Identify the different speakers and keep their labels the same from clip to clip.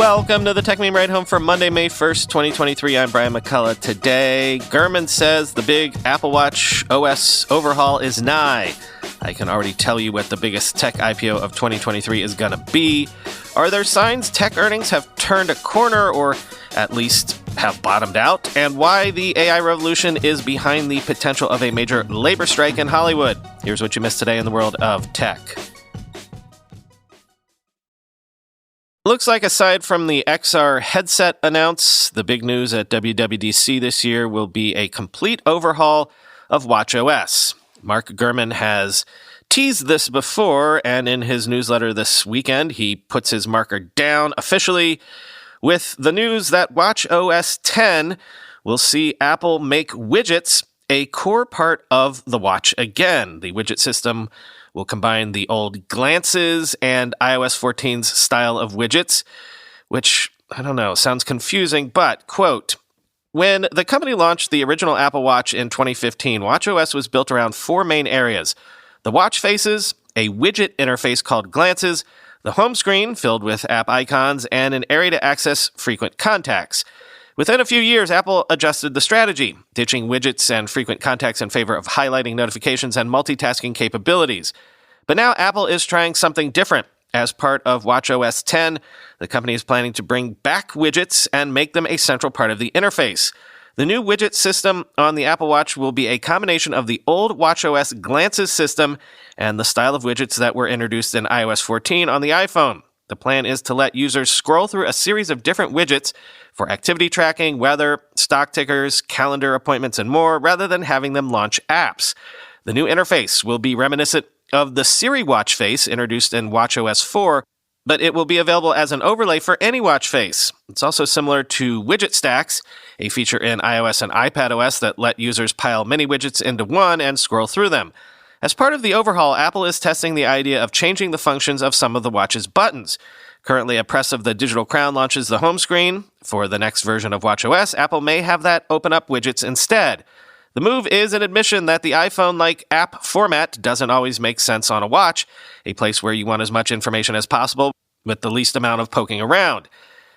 Speaker 1: Welcome to the Techmeme Ride Home for Monday, May 1st, 2023. I'm Brian McCullough. Today, Gurman says the big Apple Watch OS overhaul is nigh. I can already tell you what the biggest tech IPO of 2023 is going to be. Are there signs tech earnings have turned a corner or at least have bottomed out? And why the AI revolution is behind the potential of a major labor strike in Hollywood. Here's what you missed today in the world of tech. Looks like aside from the XR headset announce, the big news at WWDC this year will be a complete overhaul of watchOS. Mark Gurman has teased this before, and in his newsletter this weekend, he puts his marker down officially with the news that watchOS 10 will see Apple make widgets a core part of the watch again. The widget system will combine the old glances and iOS 14's style of widgets, which, I don't know, sounds confusing, but, quote, when the company launched the original Apple Watch in 2015, watchOS was built around four main areas: the watch faces, a widget interface called glances, the home screen filled with app icons, and an area to access frequent contacts. Within a few years, Apple adjusted the strategy, ditching widgets and frequent contacts in favor of highlighting notifications and multitasking capabilities. But now Apple is trying something different. As part of watchOS 10, the company is planning to bring back widgets and make them a central part of the interface. The new widget system on the Apple Watch will be a combination of the old watchOS glances system and the style of widgets that were introduced in iOS 14 on the iPhone. The plan is to let users scroll through a series of different widgets for activity tracking, weather, stock tickers, calendar appointments, and more, rather than having them launch apps. The new interface will be reminiscent of the Siri watch face introduced in watchOS 4, but it will be available as an overlay for any watch face. It's also similar to widget stacks, a feature in iOS and iPadOS that let users pile many widgets into one and scroll through them. As part of the overhaul, Apple is testing the idea of changing the functions of some of the watch's buttons. Currently, a press of the digital crown launches the home screen. For the next version of watchOS, Apple may have that open up widgets instead. The move is an admission that the iPhone-like app format doesn't always make sense on a watch, a place where you want as much information as possible with the least amount of poking around.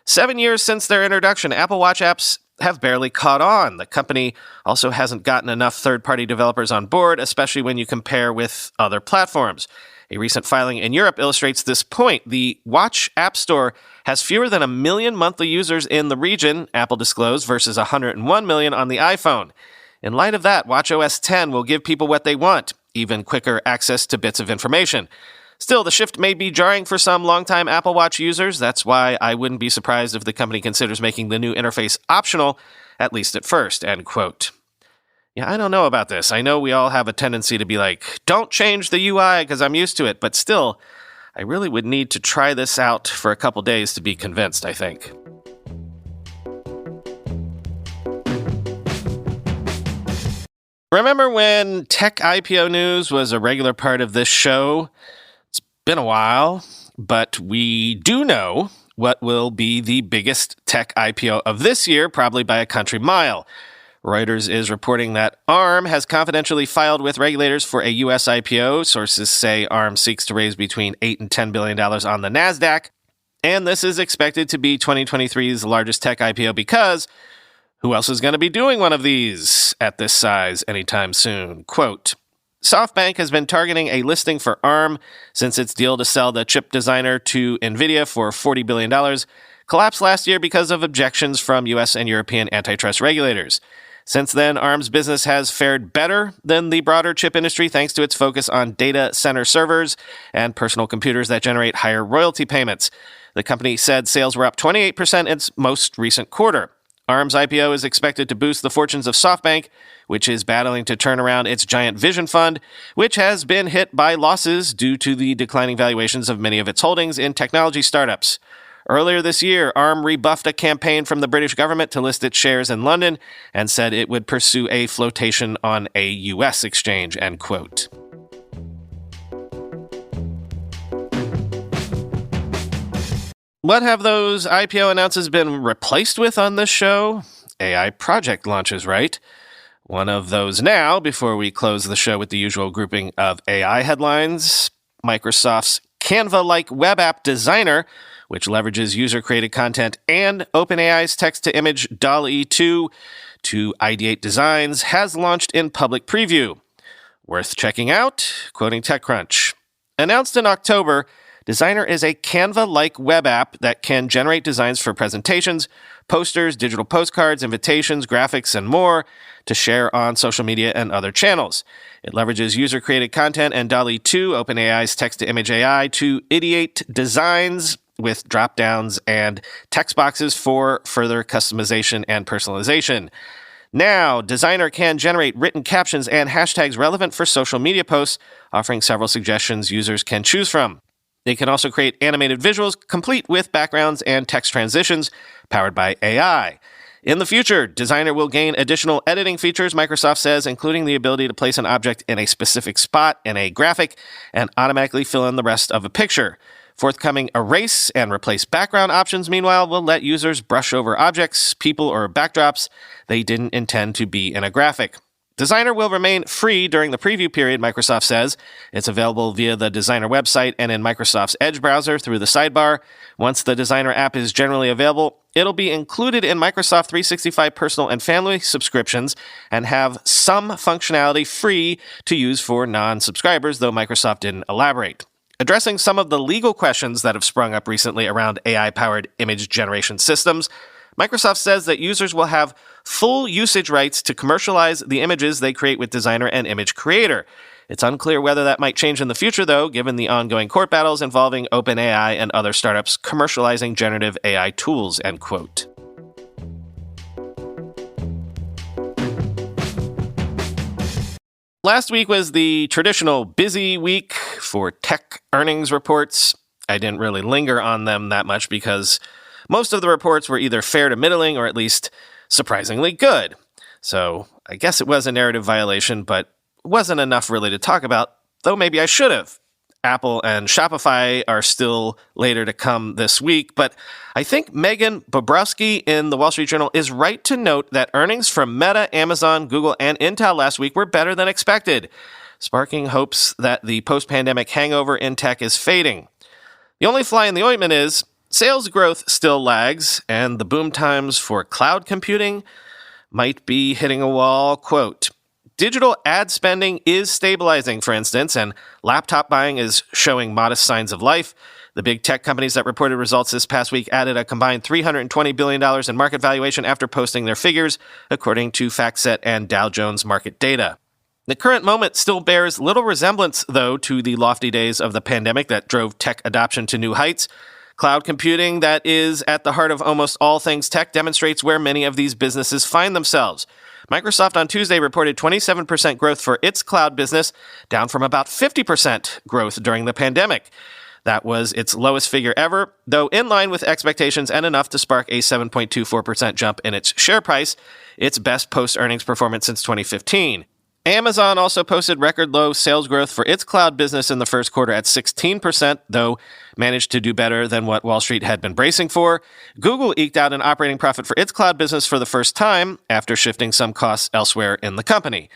Speaker 1: 7 years since their introduction, Apple Watch apps have barely caught on. The company also hasn't gotten enough third-party developers on board, especially when you compare with other platforms. A recent filing in Europe illustrates this point. The Watch App Store has fewer than 1 million monthly users in the region, Apple disclosed, versus 101 million on the iPhone. In light of that, watchOS 10 will give people what they want, even quicker access to bits of information. Still, the shift may be jarring for some longtime Apple Watch users. That's why I wouldn't be surprised if the company considers making the new interface optional, at least at first, end quote. Yeah, I don't know about this. I know we all have a tendency to be like, don't change the UI because I'm used to it, but still, I really would need to try this out for a couple days to be convinced, I think. Remember when tech IPO news was a regular part of this show? It's been a while, but we do know what will be the biggest tech IPO of this year, probably by a country mile. Reuters is reporting that ARM has confidentially filed with regulators for a U.S. IPO. Sources say ARM seeks to raise between $8 and $10 billion on the NASDAQ, and this is expected to be 2023's largest tech IPO because who else is going to be doing one of these at this size anytime soon? Quote, SoftBank has been targeting a listing for ARM since its deal to sell the chip designer to NVIDIA for $40 billion collapsed last year because of objections from U.S. and European antitrust regulators. Since then, ARM's business has fared better than the broader chip industry thanks to its focus on data center servers and personal computers that generate higher royalty payments. The company said sales were up 28% in its most recent quarter. ARM's IPO is expected to boost the fortunes of SoftBank, which is battling to turn around its giant vision fund, which has been hit by losses due to the declining valuations of many of its holdings in technology startups. Earlier this year, ARM rebuffed a campaign from the British government to list its shares in London and said it would pursue a flotation on a U.S. exchange, end quote. What have those IPO announcements been replaced with on this show? AI project launches, right? One of those now, before we close the show with the usual grouping of AI headlines. Microsoft's Canva-like web app designer which leverages user-created content and OpenAI's text-to-image DALL-E 2 to ideate designs, has launched in public preview. Worth checking out, quoting TechCrunch. Announced in October, Designer is a Canva-like web app that can generate designs for presentations, posters, digital postcards, invitations, graphics, and more to share on social media and other channels. It leverages user-created content and DALL-E 2, OpenAI's text-to-image AI, to ideate designs with drop-downs and text boxes for further customization and personalization. Now, Designer can generate written captions and hashtags relevant for social media posts, offering several suggestions users can choose from. They can also create animated visuals, complete with backgrounds and text transitions, powered by AI. In the future, Designer will gain additional editing features, Microsoft says, including the ability to place an object in a specific spot in a graphic and automatically fill in the rest of a picture. Forthcoming erase and replace background options, meanwhile, will let users brush over objects, people, or backdrops they didn't intend to be in a graphic. Designer will remain free during the preview period, Microsoft says. It's available via the Designer website and in Microsoft's Edge browser through the sidebar. Once the Designer app is generally available, it'll be included in Microsoft 365 Personal and Family subscriptions and have some functionality free to use for non-subscribers, though Microsoft didn't elaborate. Addressing some of the legal questions that have sprung up recently around AI-powered image generation systems, Microsoft says that users will have full usage rights to commercialize the images they create with Designer and Image Creator. It's unclear whether that might change in the future, though, given the ongoing court battles involving OpenAI and other startups commercializing generative AI tools, end quote. Last week was the traditional busy week for tech earnings reports. I didn't really linger on them that much because most of the reports were either fair to middling or at least surprisingly good. So I guess it was a narrative violation, but wasn't enough really to talk about, though maybe I should have. Apple and Shopify are still later to come this week, but I think Megan Bobrowski in the Wall Street Journal is right to note that earnings from Meta, Amazon, Google, and Intel last week were better than expected, sparking hopes that the post-pandemic hangover in tech is fading. The only fly in the ointment is sales growth still lags, and the boom times for cloud computing might be hitting a wall. Quote, digital ad spending is stabilizing, for instance, and laptop buying is showing modest signs of life. The big tech companies that reported results this past week added a combined $320 billion in market valuation after posting their figures, according to FactSet and Dow Jones market data. The current moment still bears little resemblance, though, to the lofty days of the pandemic that drove tech adoption to new heights. Cloud computing, that is at the heart of almost all things tech, demonstrates where many of these businesses find themselves. Microsoft on Tuesday reported 27% growth for its cloud business, down from about 50% growth during the pandemic. That was its lowest figure ever, though in line with expectations and enough to spark a 7.24% jump in its share price, its best post-earnings performance since 2015. Amazon also posted record low sales growth for its cloud business in the first quarter at 16%, though managed to do better than what Wall Street had been bracing for. Google eked out an operating profit for its cloud business for the first time after shifting some costs elsewhere in the company.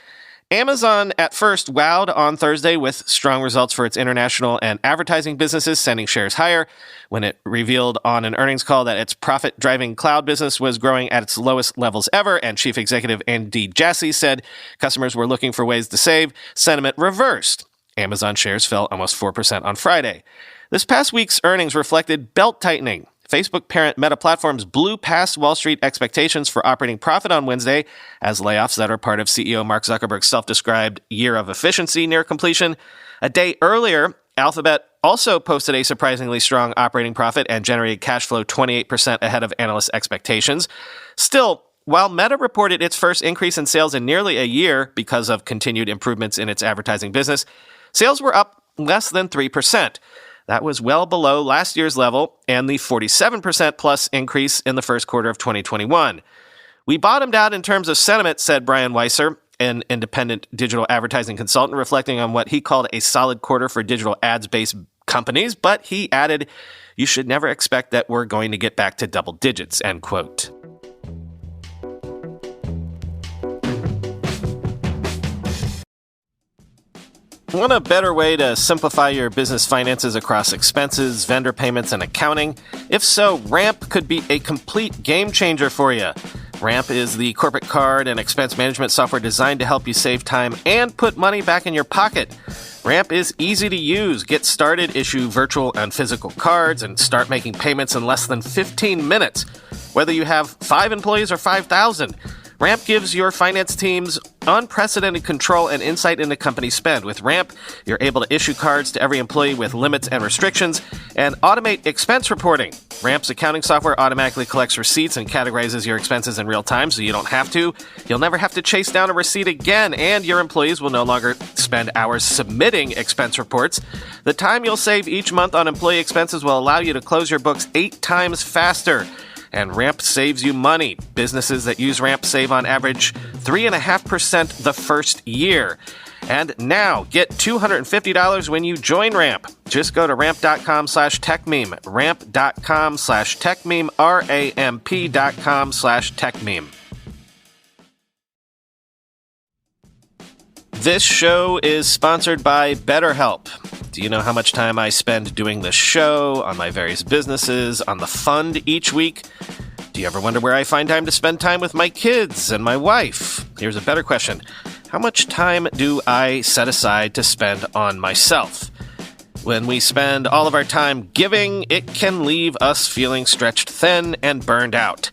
Speaker 1: Amazon at first wowed on Thursday with strong results for its international and advertising businesses, sending shares higher when it revealed on an earnings call that its profit-driving cloud business was growing at its lowest levels ever, and Chief Executive Andy Jassy said customers were looking for ways to save. Sentiment reversed. Amazon shares fell almost 4% on Friday. This past week's earnings reflected belt-tightening. Facebook parent Meta Platforms blew past Wall Street expectations for operating profit on Wednesday as layoffs that are part of CEO Mark Zuckerberg's self-described year of efficiency near completion. A day earlier, Alphabet also posted a surprisingly strong operating profit and generated cash flow 28% ahead of analyst expectations. Still, while Meta reported its first increase in sales in nearly a year because of continued improvements in its advertising business, sales were up less than 3%. That was well below last year's level and the 47% plus increase in the first quarter of 2021. We bottomed out in terms of sentiment, said Brian Weiser, an independent digital advertising consultant, reflecting on what he called a solid quarter for digital ads-based companies, but he added, you should never expect that we're going to get back to double digits, end quote. Want a better way to simplify your business finances across expenses, vendor payments, and accounting? If so, Ramp could be a complete game changer for you. Ramp is the corporate card and expense management software designed to help you save time and put money back in your pocket. Ramp is easy to use. Get started, issue virtual and physical cards, and start making payments in less than 15 minutes. Whether you have 5 employees or 5,000, Ramp gives your finance teams unprecedented control and insight into company spend. With Ramp, you're able to issue cards to every employee with limits and restrictions and automate expense reporting. Ramp's accounting software automatically collects receipts and categorizes your expenses in real time, so you don't have to. You'll never have to chase down a receipt again, and your employees will no longer spend hours submitting expense reports. The time you'll save each month on employee expenses will allow you to close your books 8 times faster. And Ramp saves you money. Businesses that use Ramp save on average 3.5% the first year. And now, get $250 when you join Ramp. Just go to ramp.com/techmeme, ramp.com/techmeme, ramp.com/techmeme. This show is sponsored by BetterHelp. Do you know how much time I spend doing the show, on my various businesses, on the fund each week? Do you ever wonder where I find time to spend time with my kids and my wife? Here's a better question. How much time do I set aside to spend on myself? When we spend all of our time giving, it can leave us feeling stretched thin and burned out.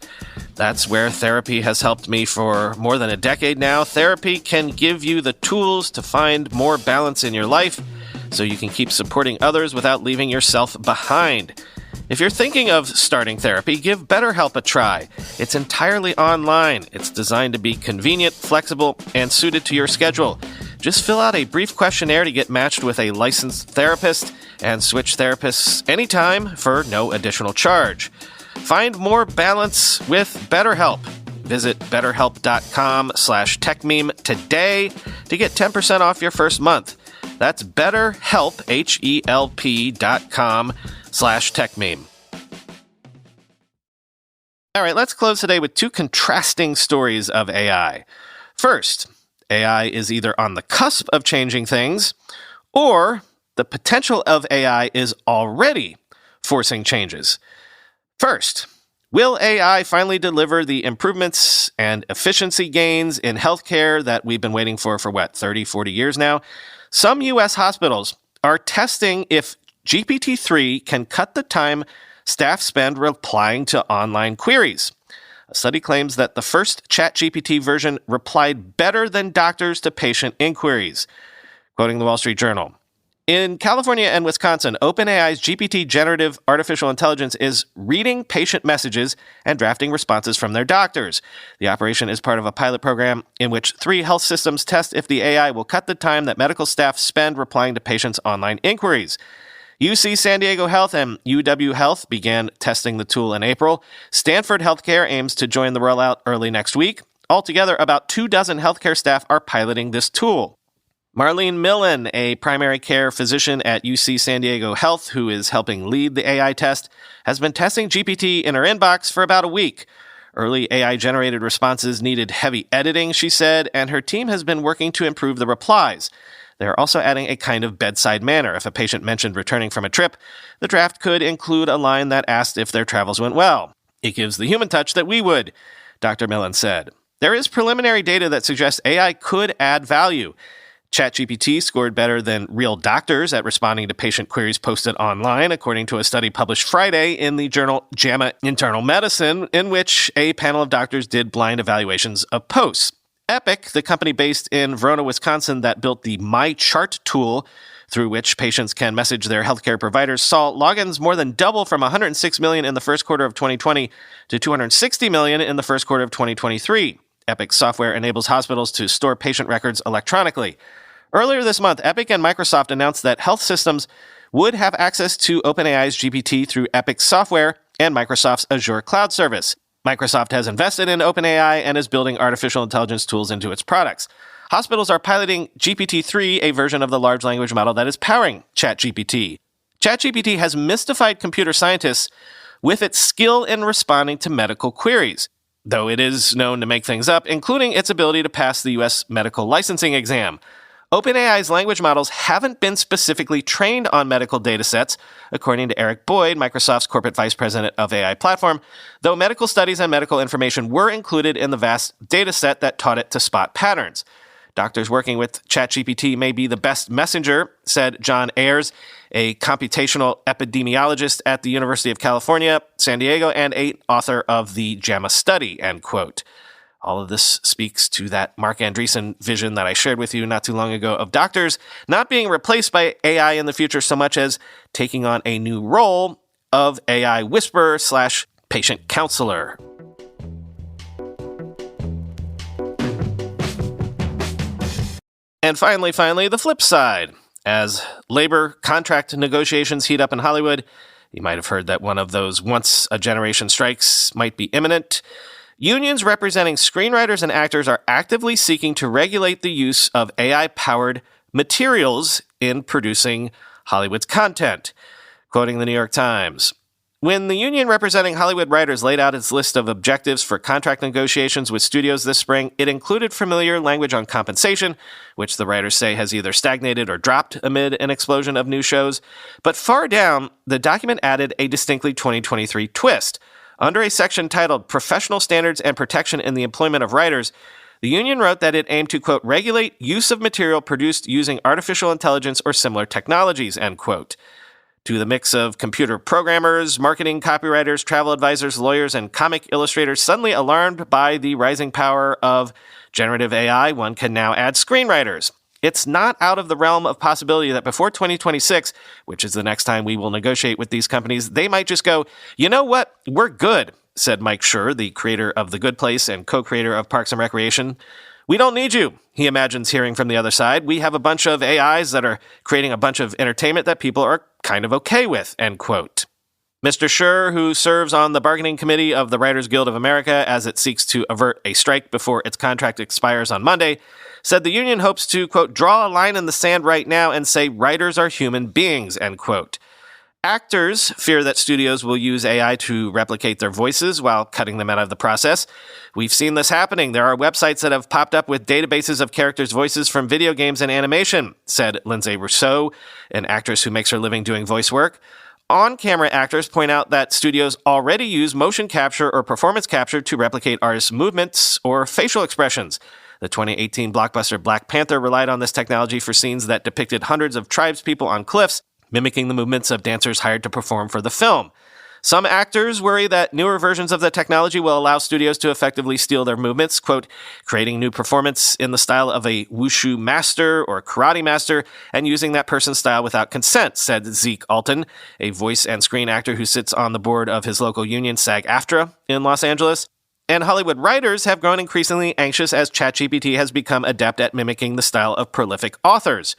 Speaker 1: That's where therapy has helped me for more than a decade now. Therapy can give you the tools to find more balance in your life so you can keep supporting others without leaving yourself behind. If you're thinking of starting therapy, give BetterHelp a try. It's entirely online. It's designed to be convenient, flexible, and suited to your schedule. Just fill out a brief questionnaire to get matched with a licensed therapist and switch therapists anytime for no additional charge. Find more balance with BetterHelp. Visit betterhelp.com/techmeme today to get 10% off your first month. That's BetterHelp, HELP.com/techmeme. All right, let's close today with 2 contrasting stories of AI. First, AI is either on the cusp of changing things, or the potential of AI is already forcing changes. First, will AI finally deliver the improvements and efficiency gains in healthcare that we've been waiting for 30, 40 years now? Some U.S. hospitals are testing if GPT-3 can cut the time staff spend replying to online queries. A study claims that the first ChatGPT version replied better than doctors to patient inquiries. Quoting the Wall Street Journal, in California and Wisconsin, OpenAI's GPT generative artificial intelligence is reading patient messages and drafting responses from their doctors. The operation is part of a pilot program in which 3 health systems test if the AI will cut the time that medical staff spend replying to patients' online inquiries. UC San Diego Health and UW Health began testing the tool in April. Stanford Healthcare aims to join the rollout early next week. Altogether, about 24 healthcare staff are piloting this tool. Marlene Millen, a primary care physician at UC San Diego Health who is helping lead the AI test, has been testing GPT in her inbox for about a week. Early AI-generated responses needed heavy editing, she said, and her team has been working to improve the replies. They're also adding a kind of bedside manner. If a patient mentioned returning from a trip, the draft could include a line that asked if their travels went well. It gives the human touch that we would, Dr. Millen said. There is preliminary data that suggests AI could add value. ChatGPT scored better than real doctors at responding to patient queries posted online, according to a study published Friday in the journal JAMA Internal Medicine, in which a panel of doctors did blind evaluations of posts. Epic, the company based in Verona, Wisconsin, that built the My Chart tool, through which patients can message their healthcare providers, saw logins more than double from 106 million in the first quarter of 2020 to 260 million in the first quarter of 2023. Epic's software enables hospitals to store patient records electronically. Earlier this month, Epic and Microsoft announced that health systems would have access to OpenAI's GPT through Epic's software and Microsoft's Azure cloud service. Microsoft has invested in OpenAI and is building artificial intelligence tools into its products. Hospitals are piloting GPT-3, a version of the large language model that is powering ChatGPT. ChatGPT has mystified computer scientists with its skill in responding to medical queries, though it is known to make things up, including its ability to pass the U.S. medical licensing exam. OpenAI's language models haven't been specifically trained on medical datasets, according to Eric Boyd, Microsoft's corporate vice president of AI platform, though medical studies and medical information were included in the vast dataset that taught it to spot patterns. Doctors working with ChatGPT may be the best messenger, said John Ayers, a computational epidemiologist at the University of California, San Diego, and an author of the JAMA study, end quote. All of this speaks to that Mark Andreessen vision that I shared with you not too long ago of doctors not being replaced by AI in the future so much as taking on a new role of AI whisperer / patient counselor. And finally, the flip side. As labor contract negotiations heat up in Hollywood, you might have heard that one of those once-a-generation strikes might be imminent. Unions representing screenwriters and actors are actively seeking to regulate the use of AI-powered materials in producing Hollywood's content. Quoting the New York Times, when the union representing Hollywood writers laid out its list of objectives for contract negotiations with studios this spring, it included familiar language on compensation, which the writers say has either stagnated or dropped amid an explosion of new shows. But far down, the document added a distinctly 2023 twist. Under a section titled Professional Standards and Protection in the Employment of Writers, the union wrote that it aimed to, quote, regulate use of material produced using artificial intelligence or similar technologies, end quote. To the mix of computer programmers, marketing copywriters, travel advisors, lawyers, and comic illustrators suddenly alarmed by the rising power of generative AI, one can now add screenwriters. It's not out of the realm of possibility that before 2026, which is the next time we will negotiate with these companies, they might just go, you know what, we're good, said Mike Schur, the creator of The Good Place and co-creator of Parks and Recreation. We don't need you, he imagines hearing from the other side. We have a bunch of AIs that are creating a bunch of entertainment that people are kind of okay with, end quote. Mr. Schur, who serves on the bargaining committee of the Writers Guild of America as it seeks to avert a strike before its contract expires on Monday, said the union hopes to, quote, draw a line in the sand right now and say writers are human beings, end quote. Actors fear that studios will use AI to replicate their voices while cutting them out of the process. We've seen this happening. There are websites that have popped up with databases of characters' voices from video games and animation, said Lindsay Rousseau, an actress who makes her living doing voice work. On-camera actors point out that studios already use motion capture or performance capture to replicate artists' movements or facial expressions. The 2018 blockbuster Black Panther relied on this technology for scenes that depicted hundreds of tribespeople on cliffs, mimicking the movements of dancers hired to perform for the film. Some actors worry that newer versions of the technology will allow studios to effectively steal their movements, quote, creating new performance in the style of a wushu master or karate master and using that person's style without consent, said Zeke Alton, a voice and screen actor who sits on the board of his local union SAG-AFTRA in Los Angeles. And Hollywood writers have grown increasingly anxious as ChatGPT has become adept at mimicking the style of prolific authors.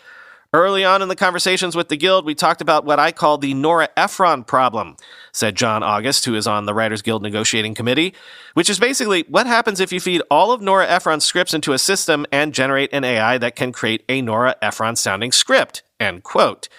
Speaker 1: Early on in the conversations with the Guild, we talked about what I call the Nora Ephron problem, said John August, who is on the Writers Guild negotiating committee, which is basically what happens if you feed all of Nora Ephron's scripts into a system and generate an AI that can create a Nora Ephron-sounding script, end quote.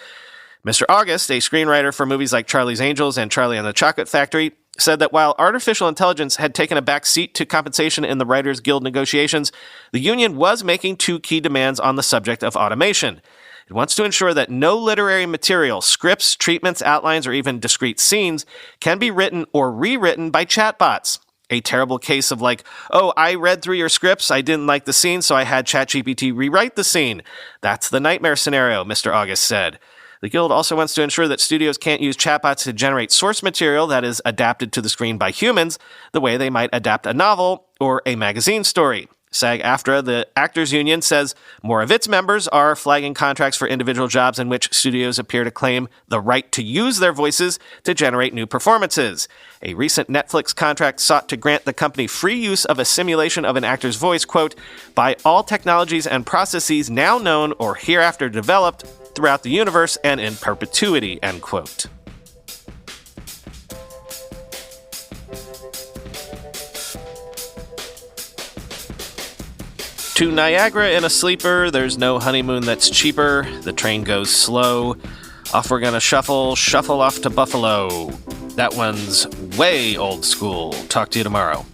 Speaker 1: Mr. August, a screenwriter for movies like Charlie's Angels and Charlie and the Chocolate Factory, said that while artificial intelligence had taken a back seat to compensation in the Writers Guild negotiations, the union was making two key demands on the subject of automation. It wants to ensure that no literary material, scripts, treatments, outlines, or even discrete scenes can be written or rewritten by chatbots. A terrible case of like, oh, I read through your scripts, I didn't like the scene, so I had ChatGPT rewrite the scene. That's the nightmare scenario, Mr. August said. The Guild also wants to ensure that studios can't use chatbots to generate source material that is adapted to the screen by humans, the way they might adapt a novel or a magazine story. SAG-AFTRA, the Actors Union, says more of its members are flagging contracts for individual jobs in which studios appear to claim the right to use their voices to generate new performances. A recent Netflix contract sought to grant the company free use of a simulation of an actor's voice, quote, by all technologies and processes now known or hereafter developed throughout the universe and in perpetuity, end quote. To Niagara in a sleeper, there's no honeymoon that's cheaper. The train goes slow. Off we're gonna shuffle off to Buffalo. That one's way old school. Talk to you tomorrow.